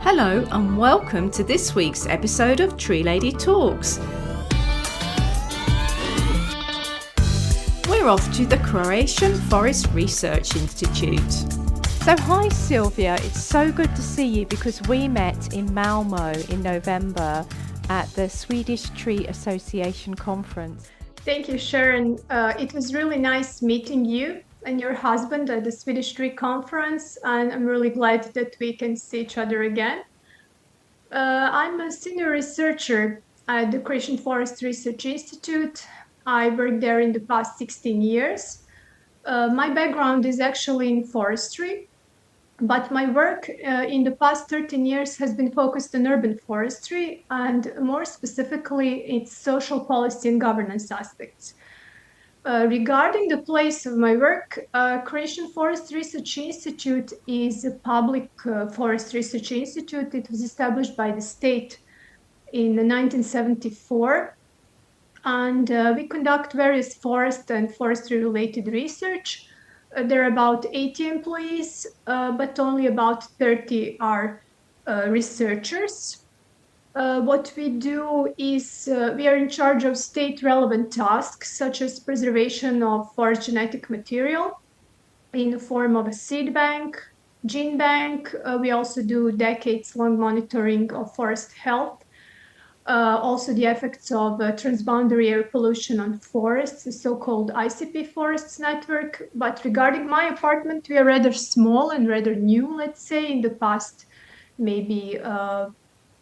Hello and welcome to this week's episode of Tree Lady Talks. We're off to the Croatian Forest Research Institute. So hi Silvia, it's so good to see you because we met in Malmo in November at the Swedish Tree Association conference. Thank you, Sharon. It was really nice meeting you and your husband at the Swedish Tree Conference, and I'm really glad that we can see each other again. I'm a senior researcher at the Croatian Forest Research Institute. I worked there in the past 16 years. My background is actually in forestry, but my work in the past 13 years has been focused on urban forestry and more specifically its social policy and governance aspects. Regarding the place of my work, Croatian Forest Research Institute is a public forest research institute. It was established by the state in 1974, and we conduct various forest and forestry-related research. There are about 80 employees, but only about 30 are researchers. What we do is we are in charge of state relevant tasks such as preservation of forest genetic material in the form of a seed bank, gene bank. We also do decades long monitoring of forest health. Also the effects of transboundary air pollution on forests, the so-called ICP forests network. But regarding my apartment, we are rather small and rather new, let's say, in the past maybe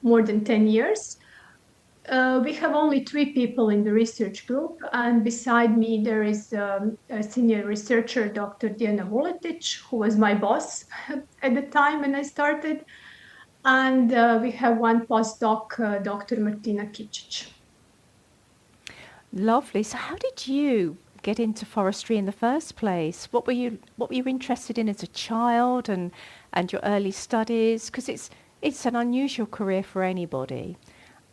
more than 10 years. We have only 3 people in the research group, and beside me there is a senior researcher, Dr. Diana Vuletic, who was my boss at the time when I started, and we have one postdoc, Dr. Martina Kičić. Lovely. So how did you get into forestry in the first place? What were you interested in as a child and your early studies? Because it's an unusual career for anybody.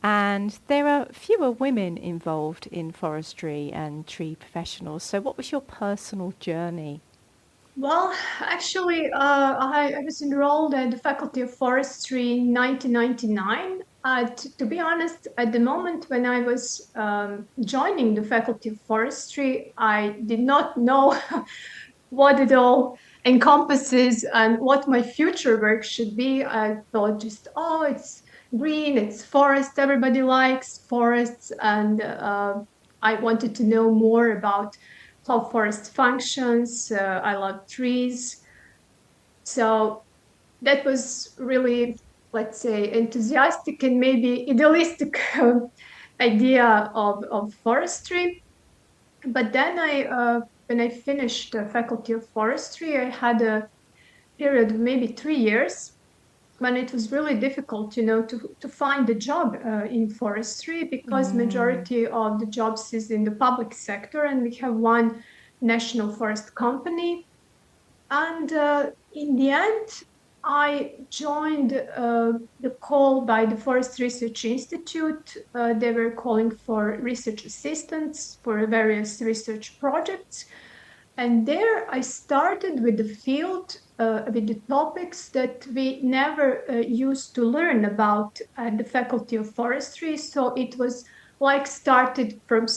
And there are fewer women involved in forestry and tree professionals. So what was your personal journey? Well, actually, I was enrolled at the Faculty of Forestry in 1999. To be honest, at the moment when I was joining the Faculty of Forestry, I did not know what it all encompasses and what my future work should be. I thought just, oh, it's green, it's forest, everybody likes forests, and I wanted to know more about how forest functions. I love trees. So that was really, let's say, enthusiastic and maybe idealistic idea of forestry. But then when I finished the Faculty of Forestry, I had a period of maybe 3 years when it was really difficult, to find a job in forestry because majority of the jobs is in the public sector, and we have one national forest company. And in the end, I joined the call by the Forest Research Institute. They were calling for research assistants for various research projects. And there I started with the field, with the topics that we never used to learn about at the Faculty of Forestry. So it was like starting from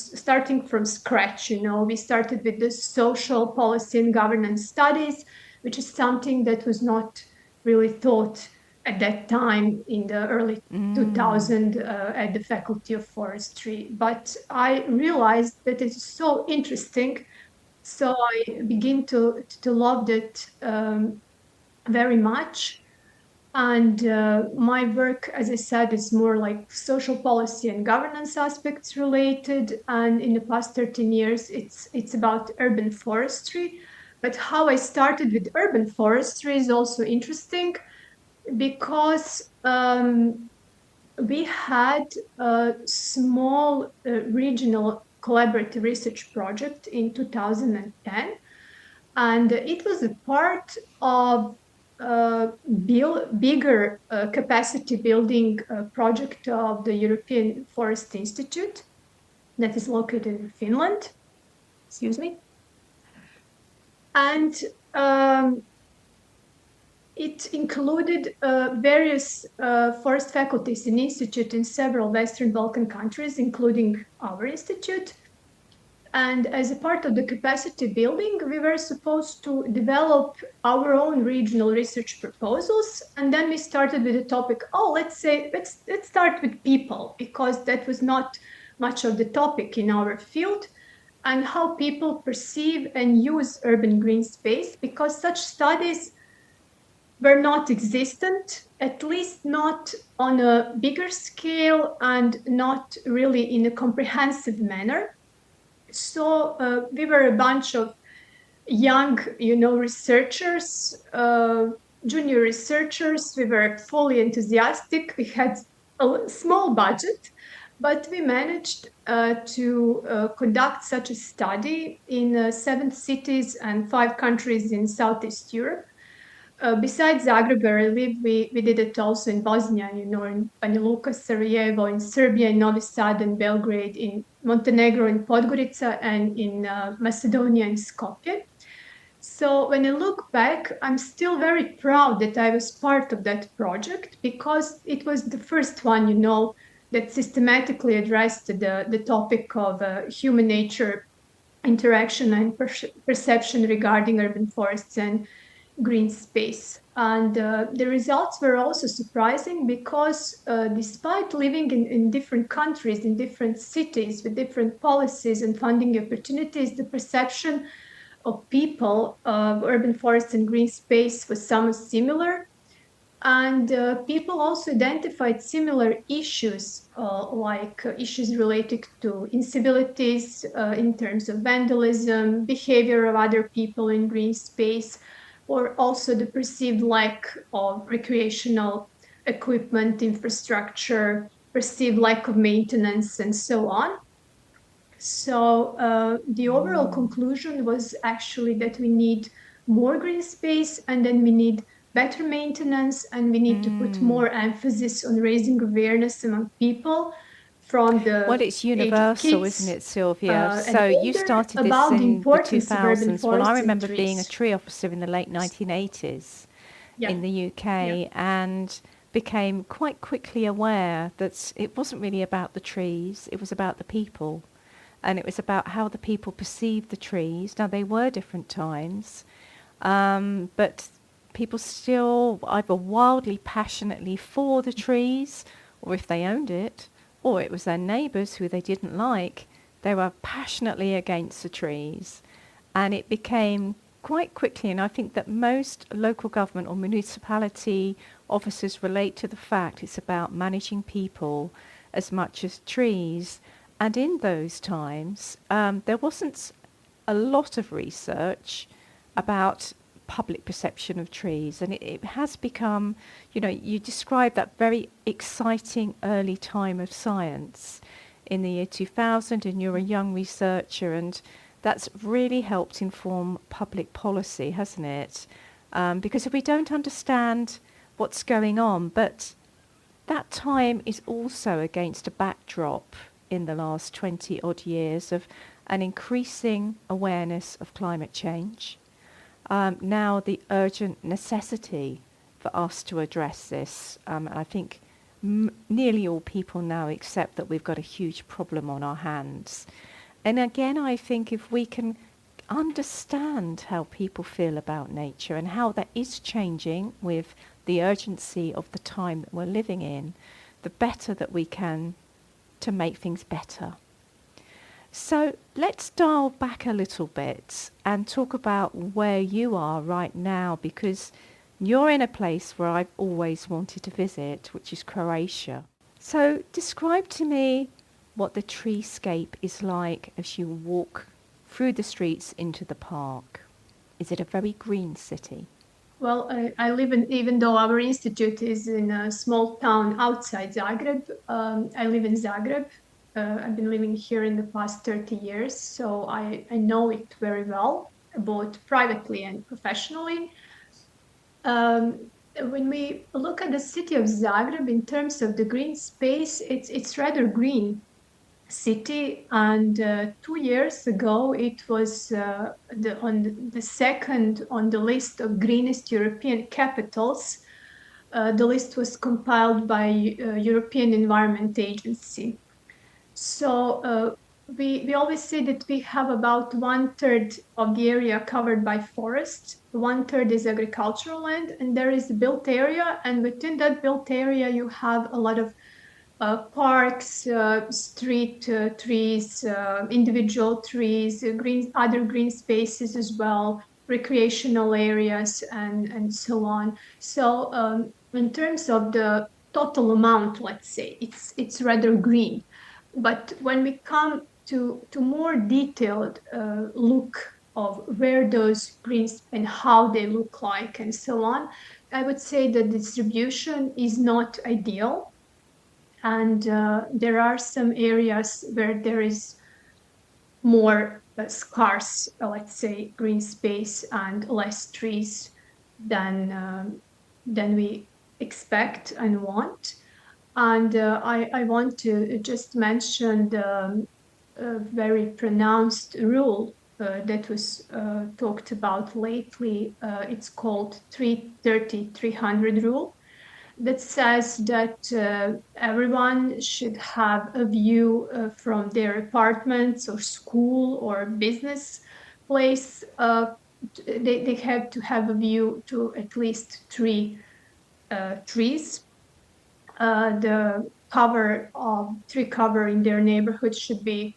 scratch. We started with the social policy and governance studies, which is something that was not really taught at that time in the early 2000 at the Faculty of Forestry. But I realized that it's so interesting. So I begin to love it very much. And my work, as I said, is more like social policy and governance aspects related. And in the past 13 years, it's about urban forestry. But how I started with urban forestry is also interesting because we had a small regional collaborative research project in 2010, and it was a part of a bigger capacity building project of the European Forest Institute that is located in Finland. Excuse me. And It included various forest faculties and institutes in several Western Balkan countries, including our institute. And as a part of the capacity building, we were supposed to develop our own regional research proposals. And then we started with the topic, let's start with people, because that was not much of the topic in our field, and how people perceive and use urban green space, because such studies were not existent, at least not on a bigger scale and not really in a comprehensive manner. So we were a bunch of young, researchers, junior researchers. We were fully enthusiastic. We had a small budget, but we managed to conduct such a study in 7 cities and 5 countries in Southeast Europe. Besides Zagreb, where I live, we did it also in Bosnia, in Banja Luka, Sarajevo, in Serbia, in Novi Sad and Belgrade, in Montenegro, in Podgorica, and in Macedonia, in Skopje. So when I look back, I'm still very proud that I was part of that project, because it was the first one, that systematically addressed the topic of human nature interaction and perception regarding urban forests and green space. And the results were also surprising, because despite living in different countries, in different cities, with different policies and funding opportunities, the perception of people of urban forests and green space was somewhat similar. And people also identified similar issues, like issues related to incivilities in terms of vandalism, behavior of other people in green space, or also the perceived lack of recreational equipment, infrastructure, perceived lack of maintenance, and so on. So the overall conclusion was actually that we need more green space, and then we need better maintenance, and we need to put more emphasis on raising awareness among people from the Well, it's age of universal, kids isn't it, Sylvia? and So you older, started this about the in the importance of urban 2000s. Well, I forests and remember being a trees. tree officer in the late 1980s Yeah, in the yeah. UK, and became quite quickly aware that it wasn't really about the trees, it was about the people. And it was about how the people perceived the trees. Now, they were different times, but people still either wildly passionately for the trees, or if they owned it, or it was their neighbours who they didn't like, they were passionately against the trees. And it became quite quickly, and I think that most local government or municipality officers relate to the fact it's about managing people as much as trees. And in those times, there wasn't a lot of research about public perception of trees. And it has become, you described that very exciting early time of science in the year 2000, and you're a young researcher, and that's really helped inform public policy, hasn't it? Because if we don't understand what's going on, but that time is also against a backdrop in the last 20 odd years of an increasing awareness of climate change. Now the urgent necessity for us to address this. I think nearly all people now accept that we've got a huge problem on our hands. And again, I think if we can understand how people feel about nature and how that is changing with the urgency of the time that we're living in, the better that we can to make things better. So let's dial back a little bit and talk about where you are right now, because you're in a place where I've always wanted to visit, which is Croatia. So describe to me what the treescape is like as you walk through the streets into the park. Is it a very green city? Well, I live in, even though our institute is in a small town outside Zagreb, I live in Zagreb. I've been living here in the past 30 years, so I know it very well, both privately and professionally. When we look at the city of Zagreb in terms of the green space, it's rather green. city, and 2 years ago it was on the second on the list of greenest European capitals. The list was compiled by European Environment Agency. So we always say that we have about 1/3 of the area covered by forest, 1/3 is agricultural land, and there is the built area, and within that built area you have a lot of parks, street trees, individual trees, other green spaces as well, recreational areas, and so on. So in terms of the total amount, let's say it's rather green. But when we come to more detailed look of where those greens and how they look like and so on, I would say the distribution is not ideal, and there are some areas where there is more scarce, let's say, green space and less trees than we expect and want. And I want to just mention the very pronounced rule that was talked about lately. It's called 330-300 rule, that says that everyone should have a view from their apartments or school or business place. They have to have a view to at least three trees. The tree cover in their neighborhood should be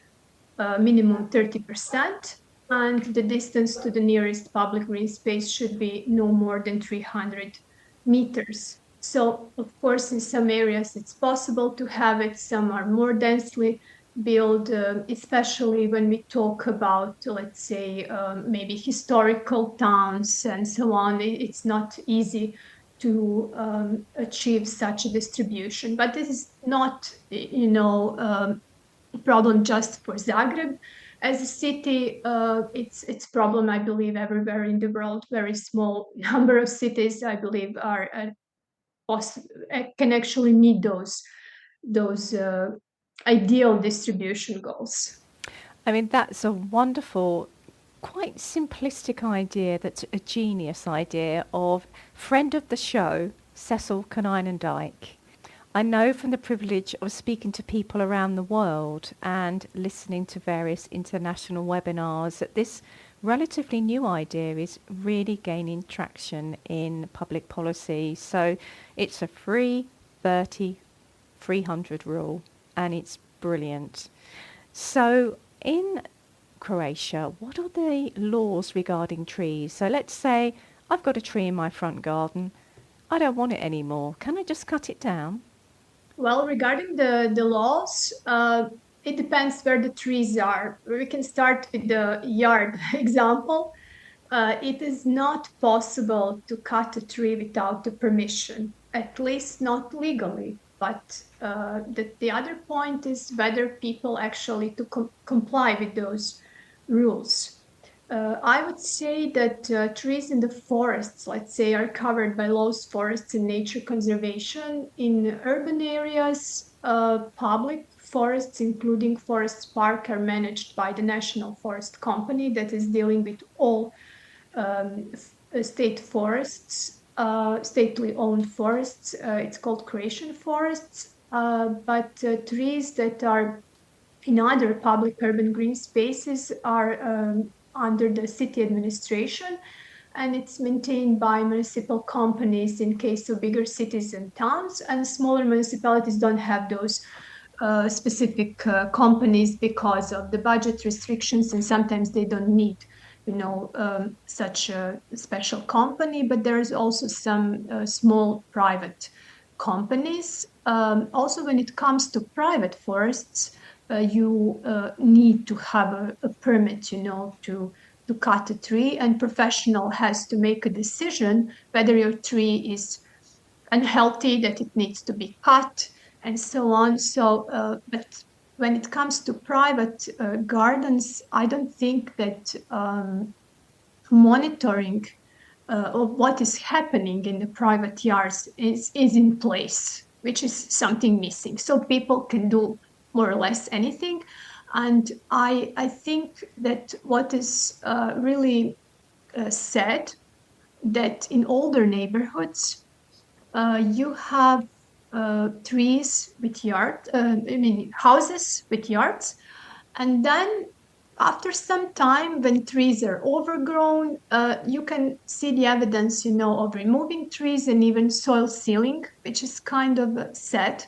minimum 30%, and the distance to the nearest public green space should be no more than 300 meters. So, of course, in some areas it's possible to have it, some are more densely built, especially when we talk about, let's say, maybe historical towns and so on. It's not easy to achieve such a distribution. But this is not, problem just for Zagreb as a city. It's problem, I believe, everywhere in the world. Very small number of cities, I believe, are can actually meet those ideal distribution goals. I mean, that's a wonderful, quite simplistic idea. That's a genius idea of friend of the show, Cecil Dyke. I know from the privilege of speaking to people around the world and listening to various international webinars that this relatively new idea is really gaining traction in public policy. So it's a 330-300 rule, and it's brilliant. So in Croatia, what are the laws regarding trees? So let's say I've got a tree in my front garden. I don't want it anymore. Can I just cut it down? Well, regarding the laws, it depends where the trees are. We can start with the yard example. It is not possible to cut a tree without the permission, at least not legally. But the other point is whether people actually to comply with those rules. I would say that trees in the forests, let's say, are covered by laws, forests, and nature conservation. In urban areas, public forests, including Forest Park, are managed by the National Forest Company that is dealing with all state forests, stately owned forests. It's called Croatian forests. But trees that are in other public urban green spaces are under the city administration, and it's maintained by municipal companies in case of bigger cities and towns, and smaller municipalities don't have those specific companies because of the budget restrictions, and sometimes they don't need such a special company. But there's also some small private companies. Also, when it comes to private forests, you need to have a permit, to cut a tree, and professional has to make a decision whether your tree is unhealthy, that it needs to be cut, and so on. So, but when it comes to private gardens, I don't think that monitoring of what is happening in the private yards is in place, which is something missing. So people can do more or less anything. And I think that what is really sad, that in older neighborhoods, you have trees with houses with yards. And then after some time, when trees are overgrown, you can see the evidence, of removing trees and even soil sealing, which is kind of sad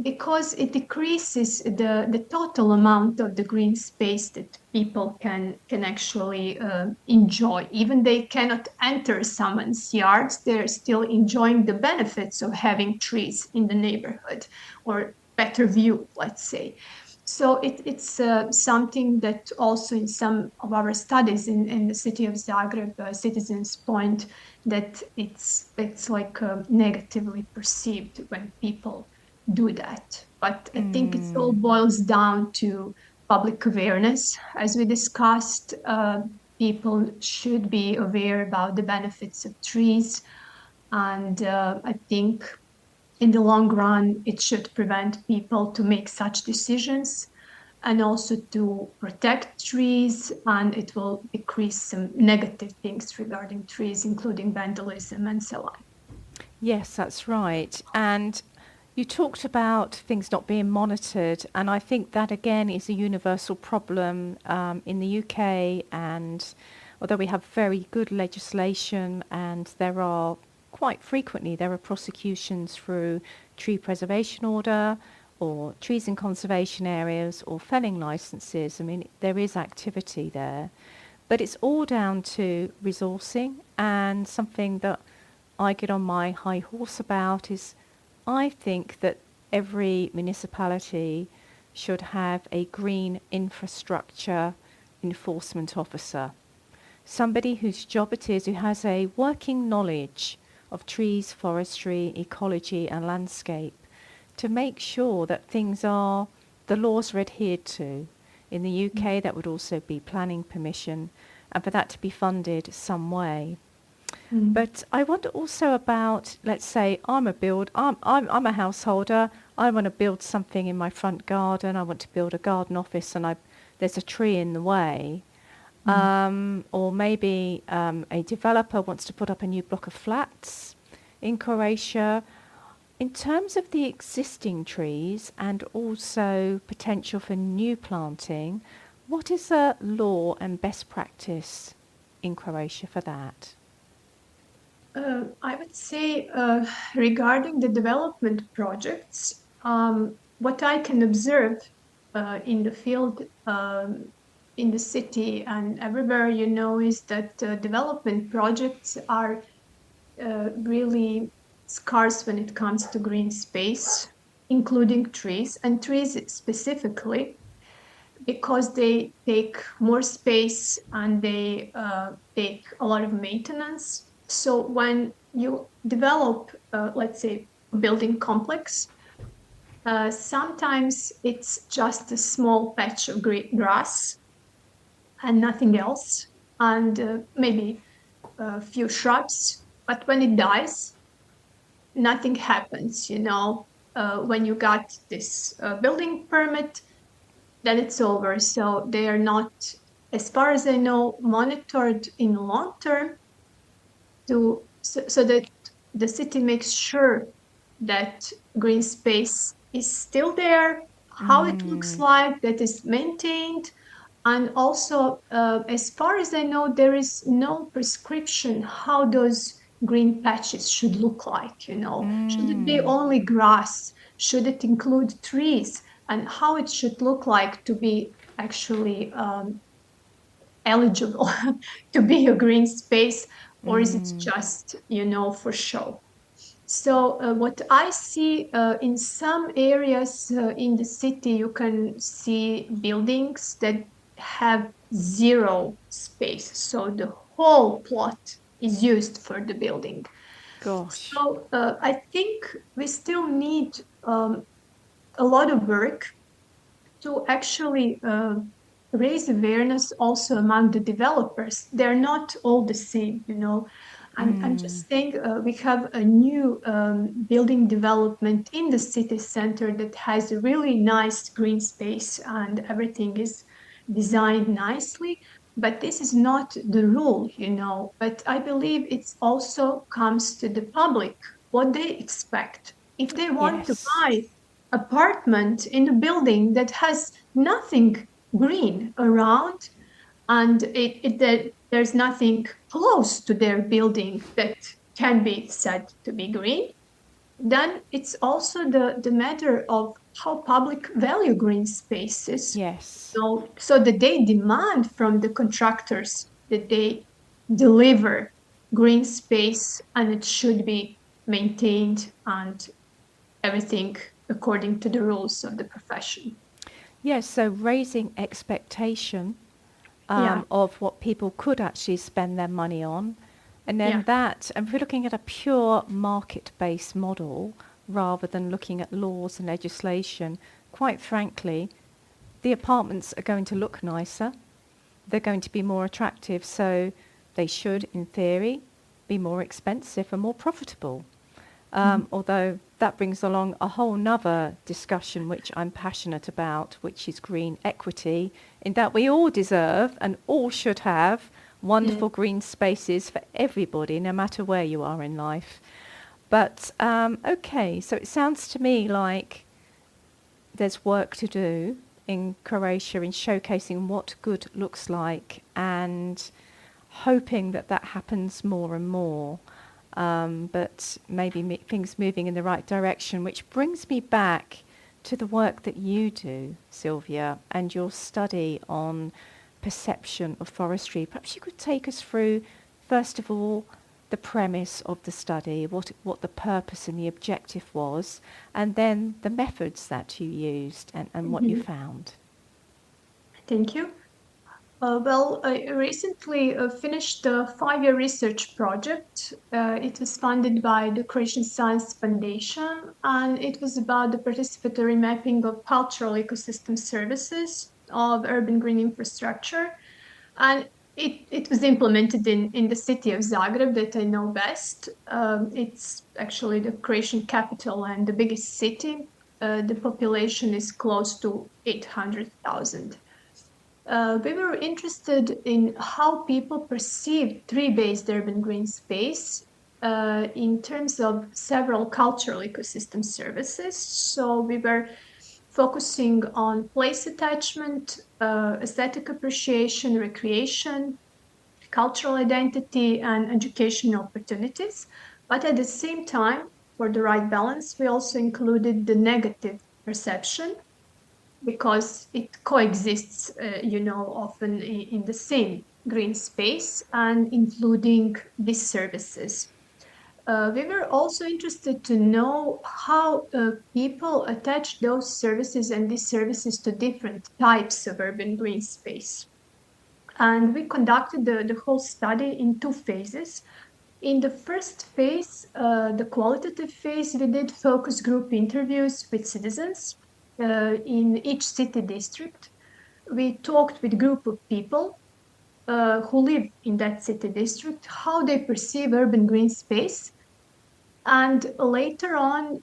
because it decreases the total amount of the green space that people can actually enjoy. Even they cannot enter someone's yards, they're still enjoying the benefits of having trees in the neighborhood or better view, let's say. So it's something that also in some of our studies in the city of Zagreb, citizens point that it's like negatively perceived when people do that. But I think it all boils down to public awareness. As we discussed, people should be aware about the benefits of trees. And I think in the long run, it should prevent people to make such decisions and also to protect trees, and it will decrease some negative things regarding trees, including vandalism and so on. Yes, that's right. And you talked about things not being monitored, and I think that again is a universal problem in the UK. And although we have very good legislation, and quite frequently there are prosecutions through tree preservation order or trees in conservation areas or felling licenses. I mean, there is activity there, but it's all down to resourcing. And something that I get on my high horse about is I think that every municipality should have a green infrastructure enforcement officer, somebody whose job it is, who has a working knowledge of trees, forestry, ecology and landscape, to make sure that the laws are adhered to. In the UK, that would also be planning permission, and for that to be funded some way. But I wonder also about, let's say, I'm a householder. I want to build something in my front garden. I want to build a garden office, and there's a tree in the way. Or maybe a developer wants to put up a new block of flats in Croatia. In terms of the existing trees and also potential for new planting, what is the law and best practice in Croatia for that? I would say regarding the development projects, what I can observe in the field, in the city and everywhere, is that development projects are really scarce when it comes to green space, including trees, and trees specifically, because they take more space and they take a lot of maintenance. So when you develop, let's say, a building complex, sometimes it's just a small patch of grass and nothing else, and maybe a few shrubs. But when it dies, nothing happens. When you got this building permit, then it's over. So they are not, as far as I know, monitored in the long term so that the city makes sure that green space is still there, how it looks like, that is maintained. And also, as far as I know, there is no prescription how those green patches should look like. Should it be only grass? Should it include trees? And how it should look like to be actually eligible to be a green space, or is it just, for show? So what I see in some areas in the city, you can see buildings that have zero space. So the whole plot is used for the building. Gosh. So I think we still need a lot of work to actually raise awareness also among the developers. They're not all the same. I'm just saying we have a new building development in the city center that has a really nice green space and everything is designed nicely. But this is not the rule, But I believe it also comes to the public, what they expect. If they want to Yes. buy apartment in a building that has nothing green around, and there's nothing close to their building that can be said to be green, then it's also the matter of how public value green spaces. Yes. So that they demand from the contractors that they deliver green space and it should be maintained and everything according to the rules of the profession. Yes, so raising expectation Yeah, of what people could actually spend their money on. And then yeah. that, and if we're looking at a pure market-based model rather than looking at laws and legislation, quite frankly, the apartments are going to look nicer. They're going to be more attractive. So they should, in theory, be more expensive and more profitable. Although that brings along a whole nother discussion which I'm passionate about, which is green equity, in that we all deserve and all should have wonderful green spaces for everybody, no matter where you are in life. But okay, so it sounds to me like there's work to do in Croatia in showcasing what good looks like and hoping that that happens more and more. But maybe things moving in the right direction, which brings me back to the work that you do, Silvia, and your study on perception of forestry. Perhaps you could take us through, first of all, the premise of the study, what the purpose and the objective was, and then the methods that you used and what you Mhm. found. Thank you. Well, I recently finished a 5-year research project. It was funded by the Croatian Science Foundation, and it was about the participatory mapping of cultural ecosystem services of urban green infrastructure. And it was implemented in the city of Zagreb that I know best. It's actually the Croatian capital and the biggest city. The population is close to 800,000. We were interested in how people perceive tree-based urban green space in terms of several cultural ecosystem services. So we were focusing on place attachment, aesthetic appreciation, recreation, cultural identity, and educational opportunities. But at the same time, for the right balance, we also included the negative perception because it coexists, often in the same green space and including these services. We were also interested to know how people attach those services and these services to different types of urban green space. And we conducted the whole study in 2 phases. In the first phase, the qualitative phase, we did focus group interviews with citizens in each city district. We talked with a group of people who live in that city district, how they perceive urban green space. And later on,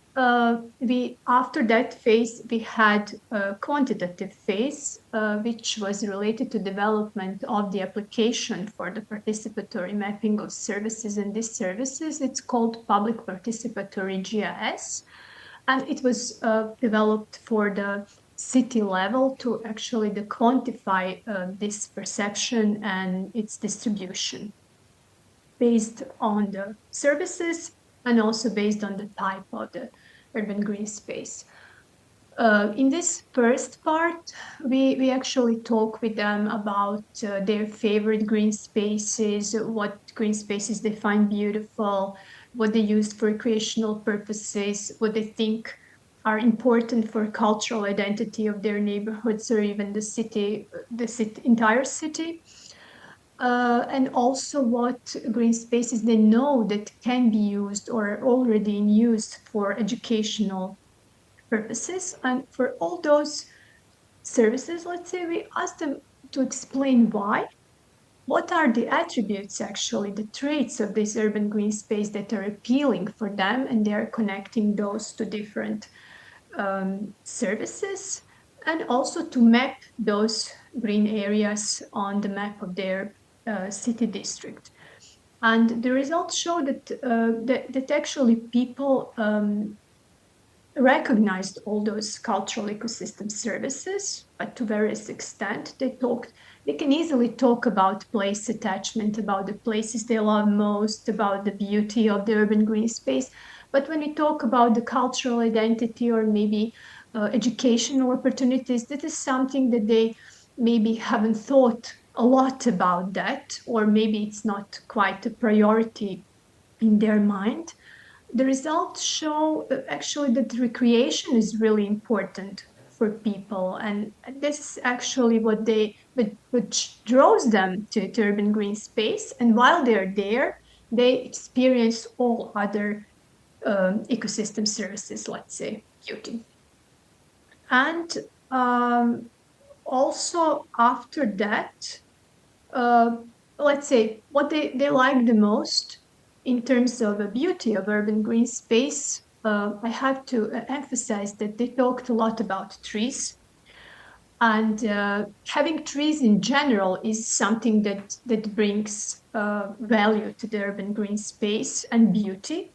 we after that phase, we had a quantitative phase, which was related to development of the application for the participatory mapping of services and these services. It's called Public Participatory GIS, and it was developed for the city level to actually quantify this perception and its distribution based on the services and also based on the type of the urban green space. In this first part, we actually talk with them about their favorite green spaces, what green spaces they find beautiful, what they use for recreational purposes, what they think are important for cultural identity of their neighborhoods or even the entire city, and also what green spaces they know that can be used or are already in use for educational purposes. And for all those services, let's say we ask them to explain why. what are the attributes, actually, the traits of this urban green space that are appealing for them, and they are connecting those to different services, and also to map those green areas on the map of their city district. And the results show that actually people recognized all those cultural ecosystem services, but to various extent. They can easily talk about place attachment, about the places they love most, about the beauty of the urban green space. But when we talk about the cultural identity or maybe educational opportunities, that is something that they maybe haven't thought a lot about that, or maybe it's not quite a priority in their mind. The results show actually that recreation is really important for people, and this is actually which draws them to urban green space. And while they're there, they experience all other ecosystem services, let's say beauty. And also after that, uh, let's say what they like the most in terms of the beauty of urban green space. I have to emphasize that they talked a lot about trees, and having trees in general is something that brings value to the urban green space and beauty,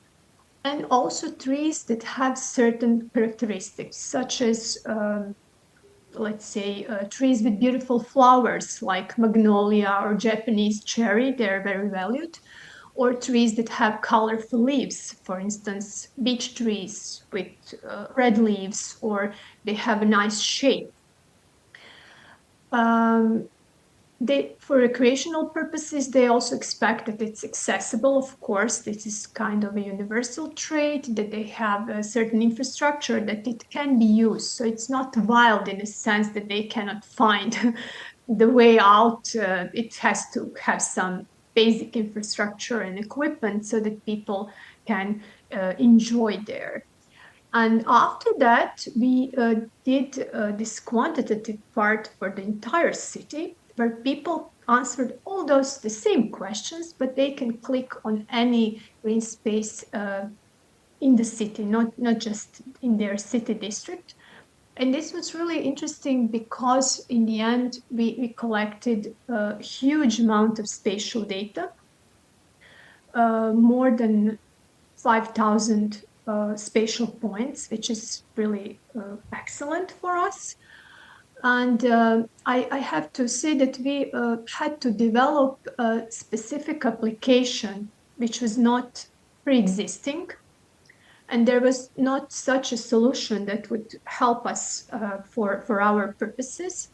and also trees that have certain characteristics, such as let's say trees with beautiful flowers like magnolia or Japanese cherry. They're very valued. Or trees that have colorful leaves, for instance, beech trees with red leaves, or they have a nice shape. Um, for recreational purposes, they also expect that it's accessible. Of course, this is kind of a universal trait, that they have a certain infrastructure that it can be used. So it's not wild in a sense that they cannot find the way out. It has to have some basic infrastructure and equipment so that people can enjoy there. And after that, we did this quantitative part for the entire city, where people answered all those the same questions, but they can click on any green space in the city, not just in their city district. And this was really interesting because in the end, we collected a huge amount of spatial data, more than 5,000 spatial points, which is really excellent for us. And I have to say that we had to develop a specific application which was not pre-existing, and there was not such a solution that would help us for our purposes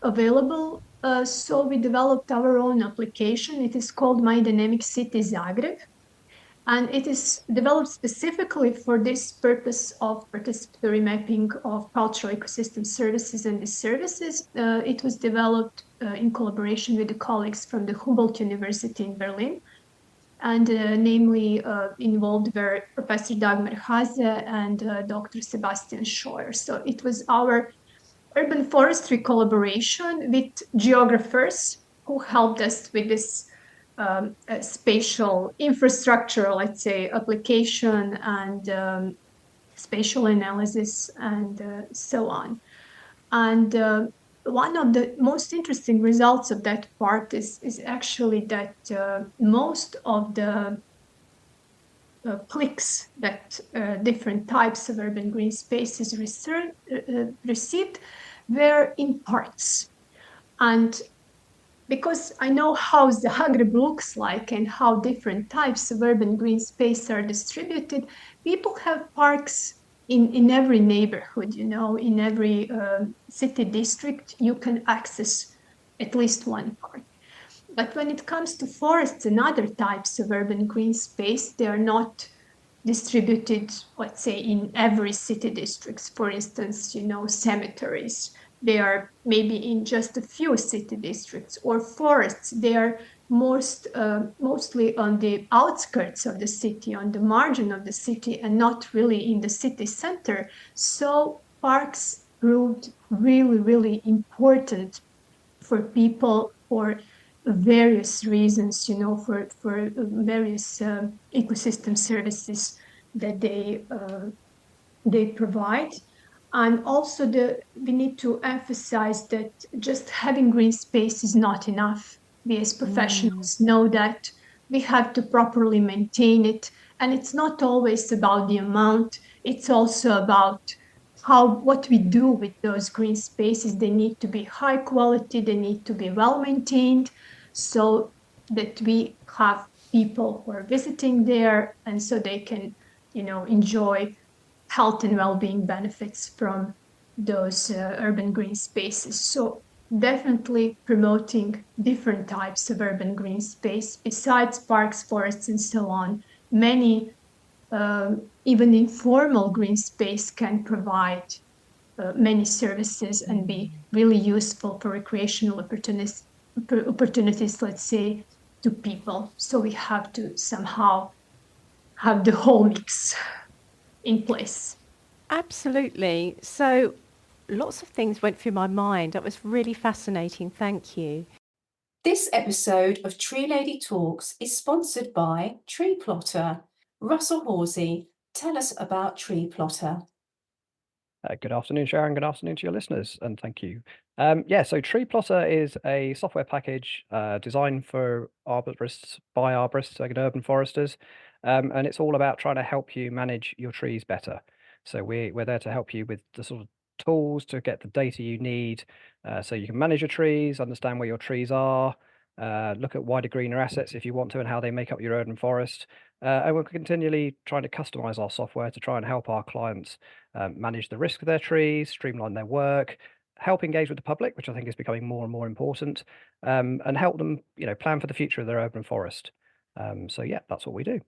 available. So we developed our own application. It is called My Dynamic City Zagreb, and it is developed specifically for this purpose of participatory mapping of cultural ecosystem services and these services. It was developed in collaboration with the colleagues from the Humboldt University in Berlin, and namely involved were Professor Dagmar Hase and Dr. Sebastian Scheuer. So it was our urban forestry collaboration with geographers who helped us with this spatial infrastructure, let's say, application and spatial analysis and so on. And one of the most interesting results of that part is actually that most of the clicks that different types of urban green spaces received were in parts. And because I know how Zagreb looks like and how different types of urban green space are distributed, people have parks in every neighborhood, in every city district, you can access at least one park. But when it comes to forests and other types of urban green space, they are not distributed, let's say, in every city districts. For instance, cemeteries, they are maybe in just a few city districts, or forests, they are mostly on the outskirts of the city, on the margin of the city, and not really in the city center. So parks proved really, really important for people, for various reasons, for various ecosystem services that they provide. And also we need to emphasize that just having green space is not enough. We as professionals know that we have to properly maintain it. And it's not always about the amount, it's also about what we do with those green spaces. They need to be high quality, they need to be well maintained, so that we have people who are visiting there and so they can, enjoy health and well-being benefits from those urban green spaces. So definitely promoting different types of urban green space besides parks, forests, and so on. Many even informal green space can provide many services and be really useful for recreational opportunities, let's say, to people. So we have to somehow have the whole mix in place. Absolutely. So lots of things went through my mind. That was really fascinating. Thank you. This episode of Tree Lady Talks is sponsored by Tree Plotter. Russell Horsey, tell us about Tree Plotter. Good afternoon, Sharon. Good afternoon to your listeners, and thank you. So Tree Plotter is a software package designed for arborists by arborists, like urban foresters, and it's all about trying to help you manage your trees better. So we're there to help you with the sort of tools to get the data you need, so you can manage your trees, understand where your trees are, look at wider greener assets if you want to, and how they make up your urban forest. And we're continually trying to customize our software to try and help our clients manage the risk of their trees, streamline their work, help engage with the public, which I think is becoming more and more important, and help them, plan for the future of their urban forest. That's what we do.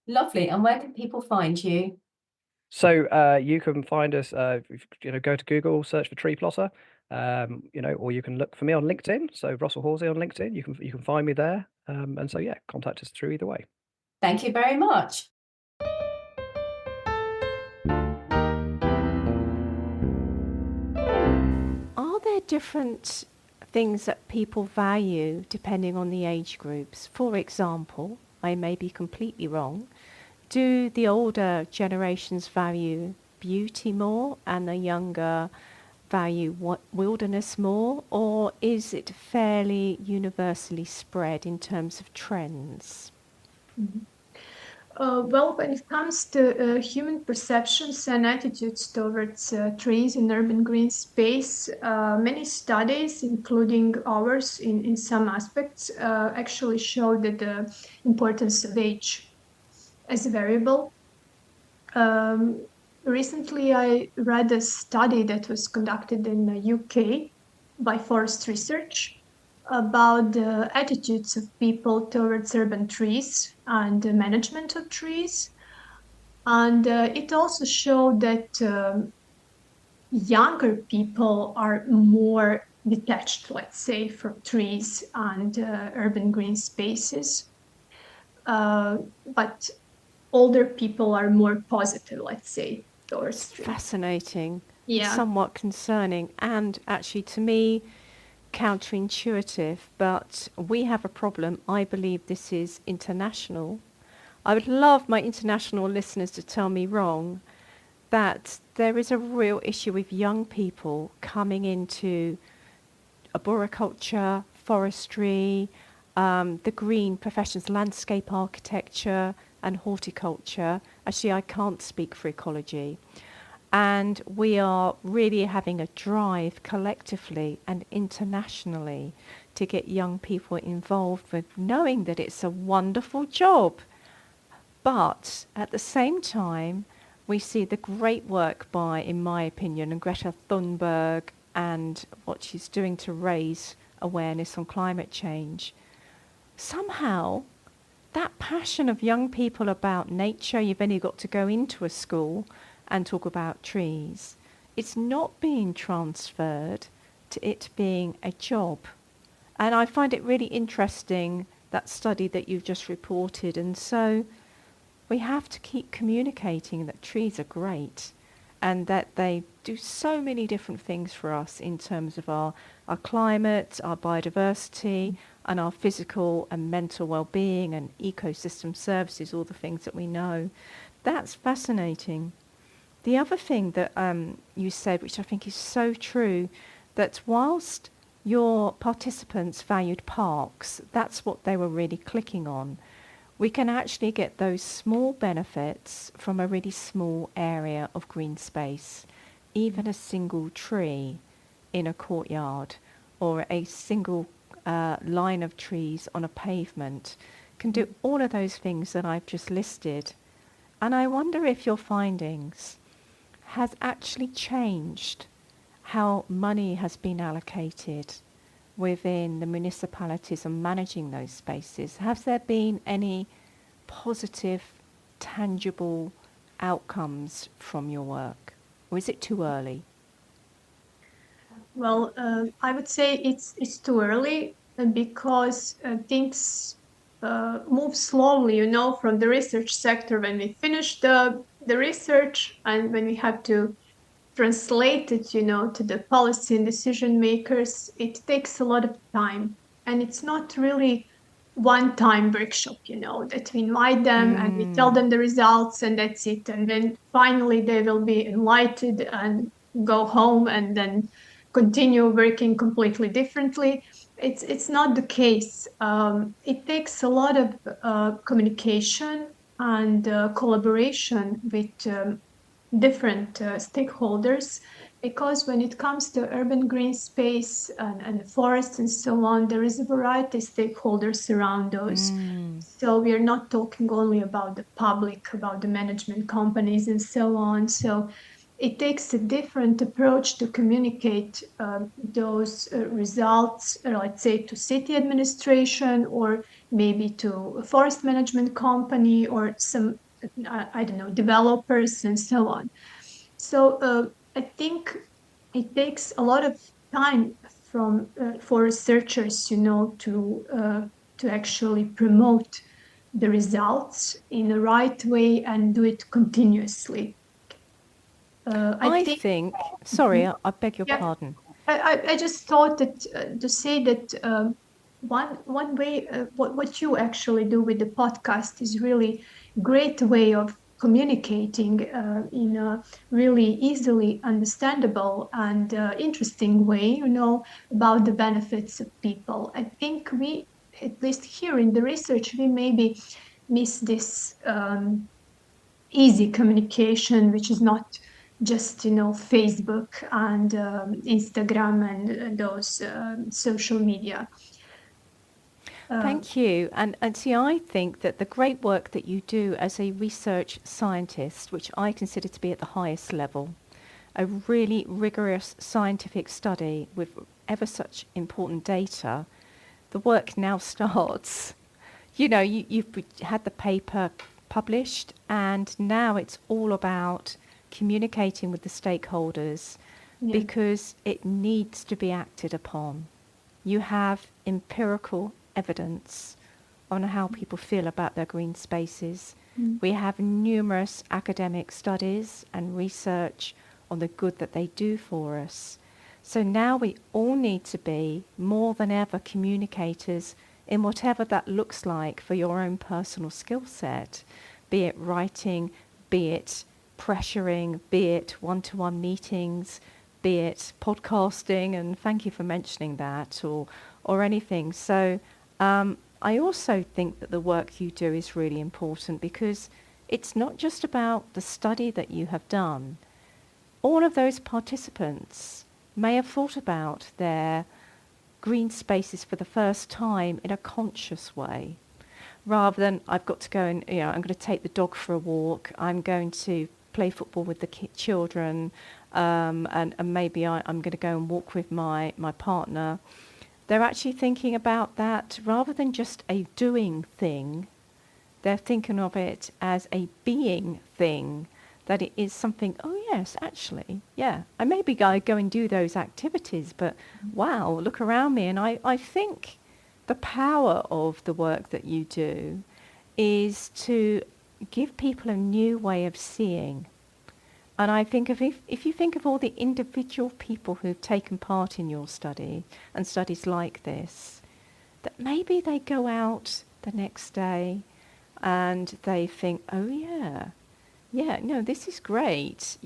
Lovely. And where can people find you? So you can find us, go to Google, search for Tree Plotter, or you can look for me on LinkedIn. So Russell Horsey on LinkedIn, you can find me there. Contact us through either way. Thank you very much. Are there different things that people value depending on the age groups? For example, I may be completely wrong. Do the older generations value beauty more and the younger value wilderness more? Or is it fairly universally spread in terms of trends? Well, when it comes to human perceptions and attitudes towards trees in urban green space, many studies, including ours in some aspects, actually show that the importance of age as a variable. Recently, I read a study that was conducted in the UK by Forest Research about the attitudes of people towards urban trees and the management of trees. And it also showed that younger people are more detached, let's say, from trees and urban green spaces. But older people are more positive, let's say, towards trees. Fascinating. Yeah. Somewhat concerning, and actually to me counterintuitive, but we have a problem. I believe this is international. I would love my international listeners to tell me wrong, that there is a real issue with young people coming into arboriculture, forestry, the green professions, landscape architecture and horticulture. Actually, I can't speak for ecology. And we are really having a drive collectively and internationally to get young people involved with knowing that it's a wonderful job. But at the same time, we see the great work by, in my opinion, and Greta Thunberg and what she's doing to raise awareness on climate change. Somehow, that passion of young people about nature, you've only got to go into a school and talk about trees. It's not being transferred to it being a job. And I find it really interesting, that study that you've just reported. And so we have to keep communicating that trees are great and that they do so many different things for us in terms of our climate, our biodiversity, and our physical and mental well-being and ecosystem services, all the things that we know. That's fascinating. The other thing that you said, which I think is so true, that whilst your participants valued parks, that's what they were really clicking on. We can actually get those small benefits from a really small area of green space. Even a single tree in a courtyard or a single line of trees on a pavement can do all of those things that I've just listed. And I wonder if your findings has actually changed how money has been allocated within the municipalities and managing those spaces. Has there been any positive, tangible outcomes from your work? Or is it too early? Well, I would say it's too early because things move slowly, from the research sector when we finish the research and when we have to translate it, to the policy and decision makers, it takes a lot of time. And it's not really one-time workshop, that we invite them and we tell them the results and that's it. And then finally they will be enlightened and go home and then continue working completely differently. It's not the case. It takes a lot of communication and collaboration with different stakeholders, because when it comes to urban green space and forests and so on, there is a variety of stakeholders around those. So we are not talking only about the public, about the management companies and so on. So it takes a different approach to communicate those results, let's say, to city administration or maybe to a forest management company or some, I don't know, developers and so on. So I think it takes a lot of time for researchers, to actually promote the results in the right way and do it continuously. I think, sorry, I beg your pardon. I just thought that to say that one way, what you actually do with the podcast is really great way of communicating in a really easily understandable and interesting way, about the benefits of people. I think we, at least here in the research, we maybe miss this easy communication, which is not just Facebook and Instagram and those social media. Thank you. And see, I think that the great work that you do as a research scientist, which I consider to be at the highest level, a really rigorous scientific study with ever such important data, the work now starts. You've had the paper published, and now it's all about communicating with the stakeholders because it needs to be acted upon. You have empirical evidence on how people feel about their green spaces. We have numerous academic studies and research on the good that they do for us. So now we all need to be more than ever communicators in whatever that looks like for your own personal skill set, be it writing, be it pressuring, be it one-to-one meetings, be it podcasting, and thank you for mentioning that, or anything. So I also think that the work you do is really important because it's not just about the study that you have done. All of those participants may have thought about their green spaces for the first time in a conscious way, rather than I've got to go and, I'm going to take the dog for a walk, I'm going to play football with the children, and maybe I'm going to go and walk with my partner. They're actually thinking about that rather than just a doing thing. They're thinking of it as a being thing, that it is something, oh yes, actually, yeah, I maybe go and do those activities, but wow, look around me. And I think the power of the work that you do is to give people a new way of seeing. And I think if you think of all the individual people who've taken part in your study and studies like this, that maybe they go out the next day and they think, oh yeah, no, this is great,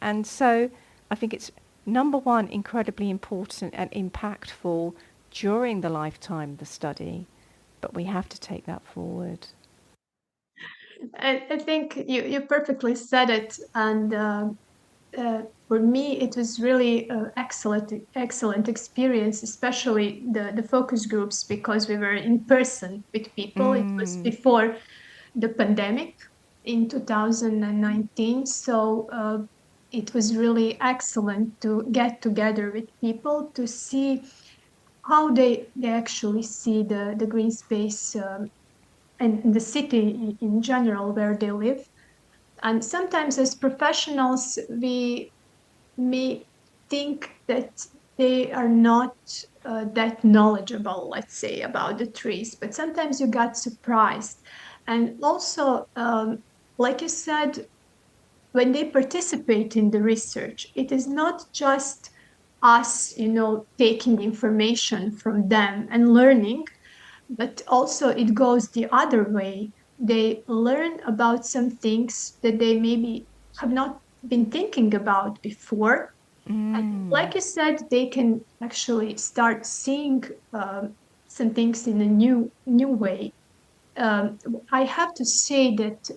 And so I think it's, number one, incredibly important and impactful during the lifetime of the study, but we have to take that forward. I think you perfectly said it, and for me, it was really excellent experience, especially the focus groups, because we were in person with people. It was before the pandemic in 2019, so it was really excellent to get together with people to see how they actually see the green space and the city in general where they live. And sometimes as professionals, we may think that they are not that knowledgeable, let's say, about the trees, but sometimes you got surprised. And also, like you said, when they participate in the research, it is not just us, taking information from them and learning, but also it goes the other way. They learn about some things that they maybe have not been thinking about before. And like you said, they can actually start seeing some things in a new way. I have to say that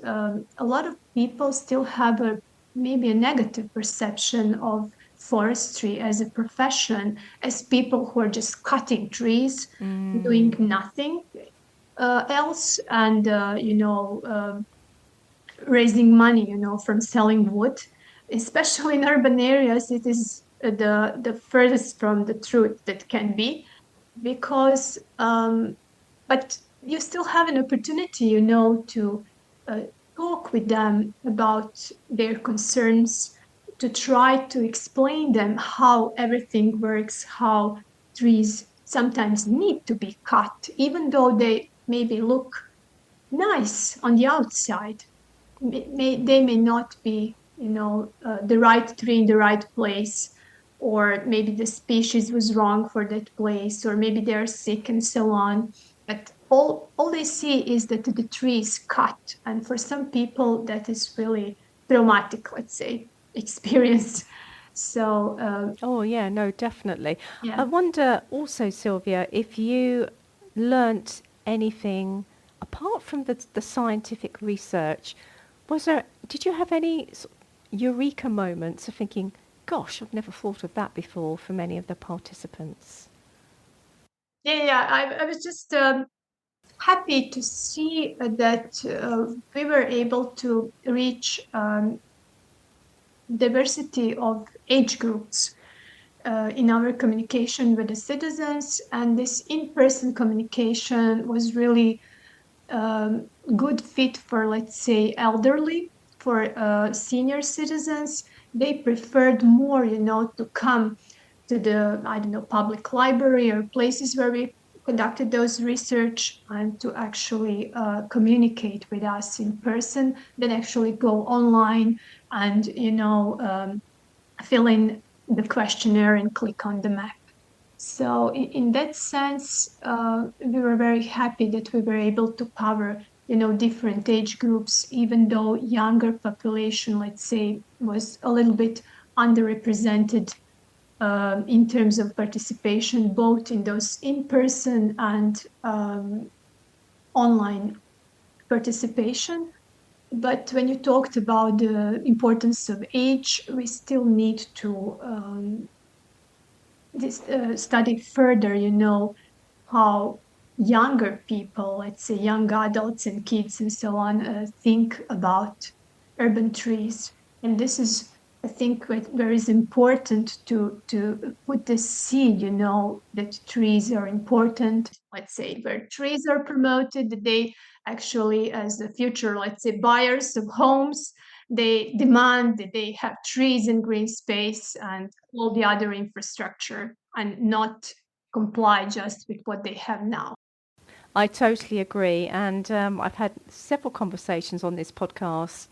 a lot of people still have maybe a negative perception of forestry as a profession, as people who are just cutting trees, doing nothing else, and raising money, from selling wood. Especially in urban areas, it is the furthest from the truth that can be, because but you still have an opportunity, to uh, talk with them about their concerns, to try to explain them how everything works, how trees sometimes need to be cut, even though they maybe look nice on the outside. They may not be, the right tree in the right place, or maybe the species was wrong for that place, or maybe they're sick and so on. But all they see is that the tree is cut, and for some people that is really traumatic, let's say, experience. So Oh, yeah, no, definitely. I yeah. wonder also, Sylvia, if you learnt anything apart from the scientific research. Did you have any eureka moments of thinking, gosh, I've never thought of that before, from any of the participants? Yeah, I was just happy to see that we were able to reach diversity of age groups in our communication with the citizens. And this in-person communication was really good fit for, let's say, elderly, for senior citizens. They preferred more, to come to the, I don't know, public library or places where we conducted those research, and to actually communicate with us in person than actually go online and, fill in the questionnaire and click on the map. So in that sense, we were very happy that we were able to cover, different age groups, even though younger population, let's say, was a little bit underrepresented in terms of participation, both in those in-person and online participation. But when you talked about the importance of age, we still need to study further, how younger people, let's say young adults and kids and so on, think about urban trees. And this is, I think, where is important to put the seed, that trees are important. Let's say where trees are promoted, they actually, as the future, let's say, buyers of homes, they demand that they have trees and green space and all the other infrastructure, and not comply just with what they have now. I totally agree. And I've had several conversations on this podcast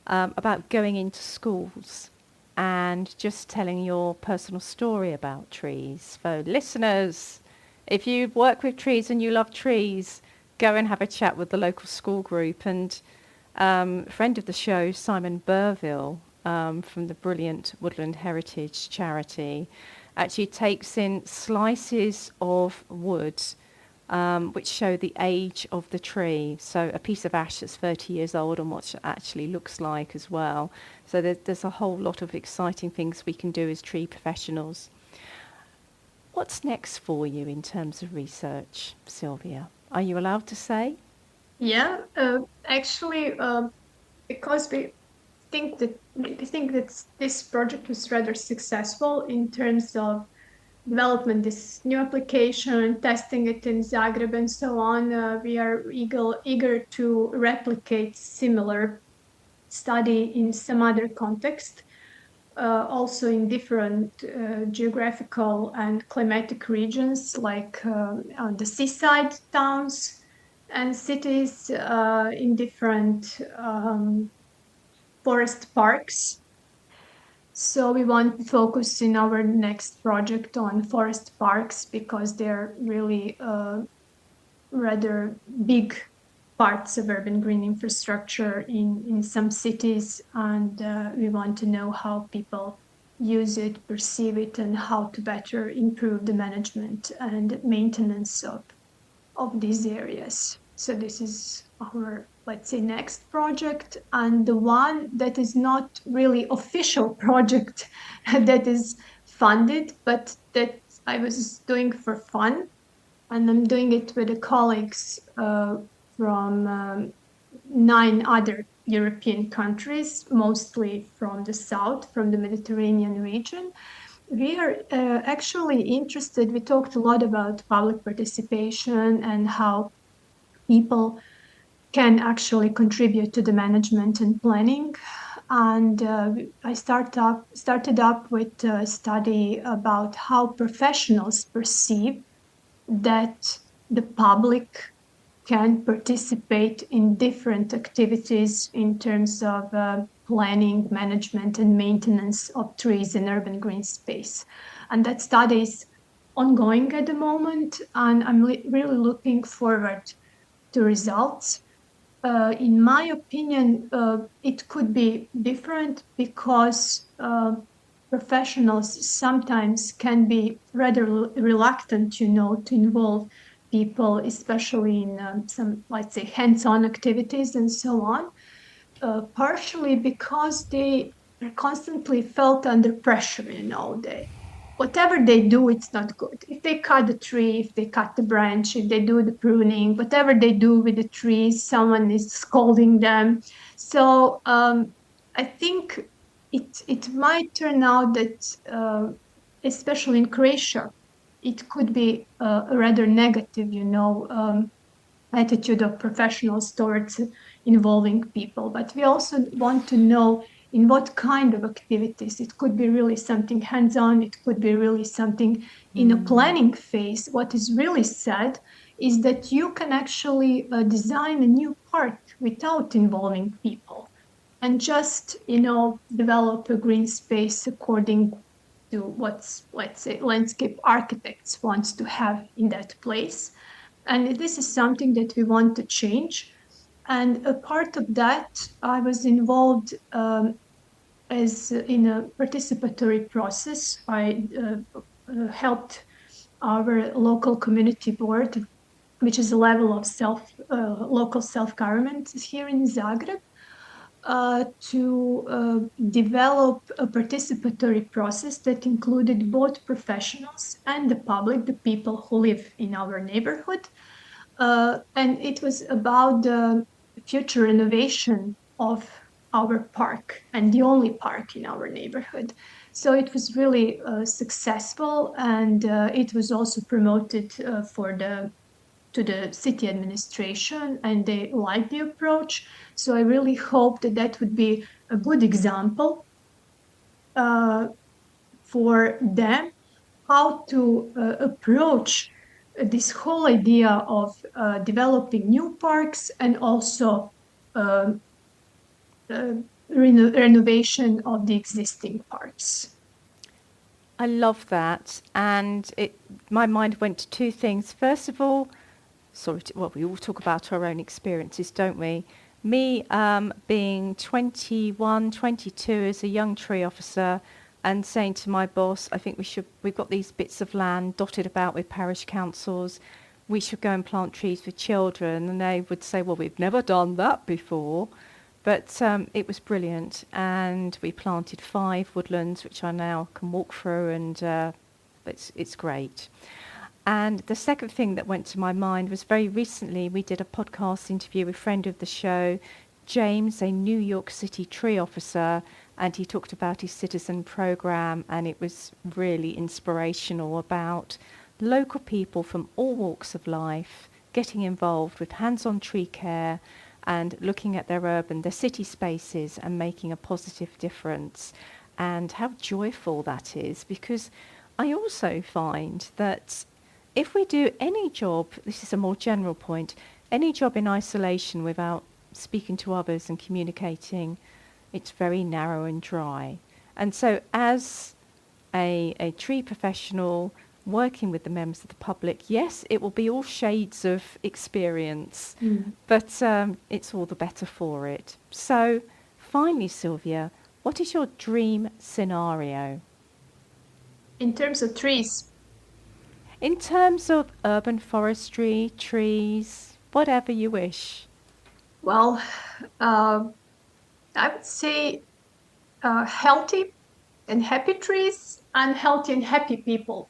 about going into schools and just telling your personal story about trees. For listeners, If you work with trees and you love trees, go and have a chat with the local school group. And friend of the show, Simon Burville, from the brilliant Woodland Heritage Charity, actually takes in slices of wood which show the age of the tree. So a piece of ash that's 30 years old and what it actually looks like as well. So there's a whole lot of exciting things we can do as tree professionals. What's next for you in terms of research, Silvia? Are you allowed to say? Yeah, actually, because we think that this project was rather successful in terms of development, this new application, testing it in Zagreb and so on. We are eager to replicate similar study in some other context, also in different geographical and climatic regions, like on the seaside towns and cities, in different forest parks. So we want to focus in our next project on forest parks because they're really rather big parts of urban green infrastructure in some cities, and we want to know how people use it, perceive it, and how to better improve the management and maintenance of these areas. So this is our, let's say, next project, and the one that is not really official project that is funded, but that I was doing for fun, and I'm doing it with the colleagues from 9 other European countries, mostly from the south, from the Mediterranean region. We are actually interested. We talked a lot about public participation and how people can actually contribute to the management and planning. And I started up with a study about how professionals perceive that the public can participate in different activities in terms of planning, management, and maintenance of trees in urban green space. And that study is ongoing at the moment, and I'm really looking forward to results. In my opinion, it could be different because professionals sometimes can be rather reluctant, to involve people, especially in some, let's say, hands-on activities and so on, partially because they are constantly felt under pressure. Whatever they do, it's not good. If they cut the tree, if they cut the branch, if they do the pruning, whatever they do with the trees, someone is scolding them. So I think it might turn out that, especially in Croatia, it could be a rather negative, attitude of professionals towards involving people. But we also want to know in what kind of activities. It could be really something hands-on, it could be really something in a planning phase. What is really sad is that you can actually design a new park without involving people and just, develop a green space according to what's, let's say, landscape architects wants to have in that place. And this is something that we want to change. And a part of that, I was involved as in a participatory process. I helped our local community board, which is a level of local self-government here in Zagreb, to develop a participatory process that included both professionals and the public, the people who live in our neighborhood. And it was about the future renovation of our park, and the only park in our neighborhood. So it was really successful, and it was also promoted to the city administration, and they liked the approach. So I really hope that that would be a good example for them, how to approach this whole idea of developing new parks and also renovation of the existing parks. I love that. And my mind went to two things. First of all, we all talk about our own experiences, don't we? Me being 21, 22 as a young tree officer and saying to my boss, I think we've got these bits of land dotted about with parish councils, we should go and plant trees for children. And they would say, well, we've never done that before. But it was brilliant. And we planted 5 woodlands, which I now can walk through, and it's great. And the second thing that went to my mind was very recently we did a podcast interview with a friend of the show, James, a New York City tree officer, and he talked about his citizen program, and it was really inspirational about local people from all walks of life getting involved with hands-on tree care and looking at their city spaces and making a positive difference. And how joyful that is, because I also find that if we do any job, this is a more general point, any job in isolation without speaking to others and communicating, it's very narrow and dry. And so as a tree professional working with the members of the public, yes, it will be all shades of experience, but it's all the better for it. So finally, Silvija, what is your dream scenario? In terms of trees, In terms of urban forestry, trees, whatever you wish. well, I would say healthy and happy trees and healthy and happy people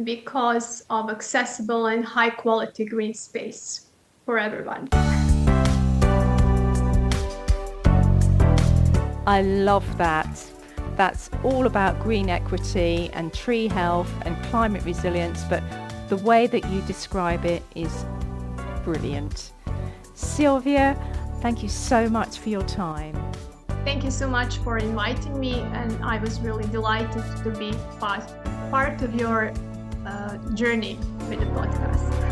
because of accessible and high quality green space for everyone. I love that. That's all about green equity and tree health and climate resilience, but the way that you describe it is brilliant. Silvija, thank you so much for your time. Thank you so much for inviting me, and I was really delighted to be part of your journey with the podcast.